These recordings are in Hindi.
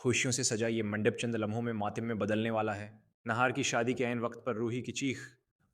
खुशियों से सजा ये मंडप चंद लम्हों में मातम में बदलने वाला है। नहार की शादी के ऐन वक्त पर रूही की चीख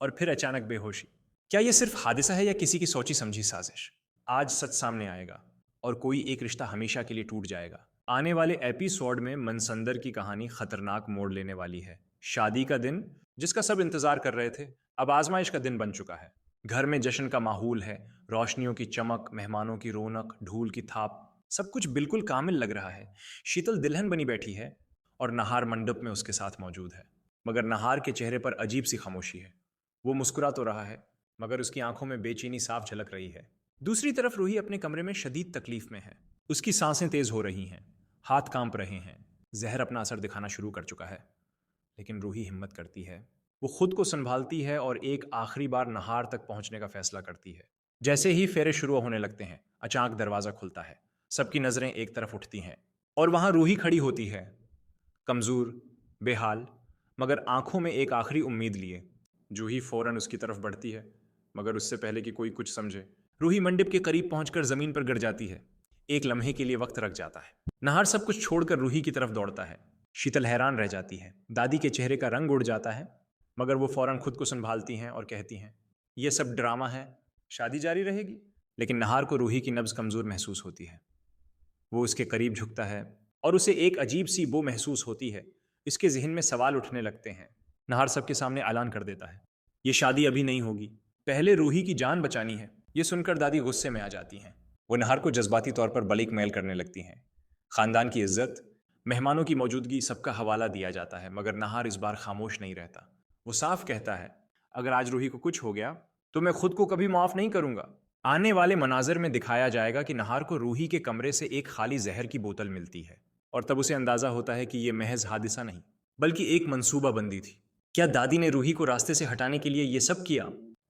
और फिर अचानक बेहोशी। क्या ये सिर्फ हादसा है या किसी की सोची समझी साजिश? आज सच सामने आएगा और कोई एक रिश्ता हमेशा के लिए टूट जाएगा। आने वाले एपिसोड में मनसंदर की कहानी खतरनाक मोड़ लेने वाली है। शादी का दिन जिसका सब इंतजार कर रहे थे, अब आजमाइश का दिन बन चुका है। घर में जश्न का माहौल है, रोशनियों की चमक, मेहमानों की रौनक, ढोल की थाप, सब कुछ बिल्कुल कामिल लग रहा है। शीतल दुल्हन बनी बैठी है और नहार मंडप में उसके साथ मौजूद है। मगर नहार के चेहरे पर अजीब सी खामोशी है। वो मुस्कुरा तो रहा है, मगर उसकी आंखों में बेचैनी साफ झलक रही है। दूसरी तरफ रूही अपने कमरे में शदीद तकलीफ में है। उसकी सांसें तेज हो रही हैं, हाथ कांप रहे हैं। जहर अपना असर दिखाना शुरू कर चुका है। लेकिन रूही हिम्मत करती है। वो खुद को संभालती है और एक आखिरी बार नहार तक पहुंचने का फैसला करती है। जैसे ही फेरे शुरू होने लगते हैं, अचानक दरवाजा खुलता है। सबकी नजरें एक तरफ उठती हैं और वहां रूही खड़ी होती है, कमजोर, बेहाल, मगर आंखों में एक आखिरी उम्मीद लिए। जूही फौरन उसकी तरफ बढ़ती है, मगर उससे पहले कि कोई कुछ समझे, रूही मंडप के करीब पहुंचकर जमीन पर गिर जाती है। एक लम्हे के लिए वक्त रख जाता है। नहार सब कुछ छोड़कर रूही की तरफ दौड़ता है। शीतल हैरान रह जाती है। दादी के चेहरे का रंग उड़ जाता है, मगर वो फौरन खुद को संभालती हैं और कहती हैं, ये सब ड्रामा है, शादी जारी रहेगी। लेकिन नहार को रूही की नब्ज कमजोर महसूस होती है। वो उसके करीब झुकता है और उसे एक अजीब सी बो महसूस होती है। इसके जहन में सवाल उठने लगते हैं। नहार सबके सामने ऐलान कर देता है, ये शादी अभी नहीं होगी, पहले रूही की जान बचानी है। ये सुनकर दादी गुस्से में आ जाती हैं। वो नहार को जज्बाती तौर पर बलिक मेल करने लगती हैं। खानदान की इज्जत, मेहमानों की मौजूदगी, सबका हवाला दिया जाता है, मगर नहार इस बार खामोश नहीं रहता। वो साफ कहता है, अगर आज रूही को कुछ हो गया तो मैं खुद को कभी माफ नहीं करूंगा। आने वाले मनाजिर में दिखाया जाएगा कि नहार को रूही के कमरे से एक खाली जहर की बोतल मिलती है और तब उसे अंदाजा होता है कि यह महज हादिसा नहीं, बल्कि एक मंसूबा बंदी थी। क्या दादी ने रूही को रास्ते से हटाने के लिए यह सब किया?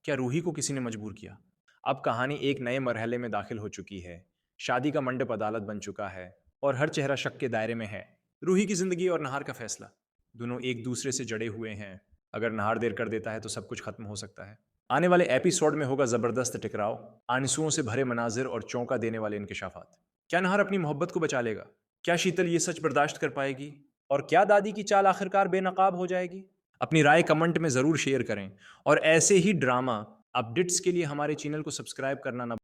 क्या रूही को किसी ने मजबूर किया? अब कहानी एक नए मरहले में दाखिल हो चुकी है। शादी का मंडप अदालत बन चुका है और हर चेहरा शक के दायरे में है। रूही की जिंदगी और नहार का फैसला, दोनों एक दूसरे से जड़े हुए हैं। अगर नहार देर कर देता है तो सब कुछ खत्म हो सकता है। आने वाले एपिसोड में होगा जबरदस्त टकराव, आंसुओं से भरे मनाजिर और चौंका देने वाले इंकशाफात। क्या नहार अपनी मोहब्बत को बचा लेगा? क्या शीतल ये सच बर्दाश्त कर पाएगी? और क्या दादी की चाल आखिरकार बेनकाब हो जाएगी? अपनी राय कमेंट में जरूर शेयर करें और ऐसे ही ड्रामा अपडेट्स के लिए हमारे चैनल को सब्सक्राइब करना ना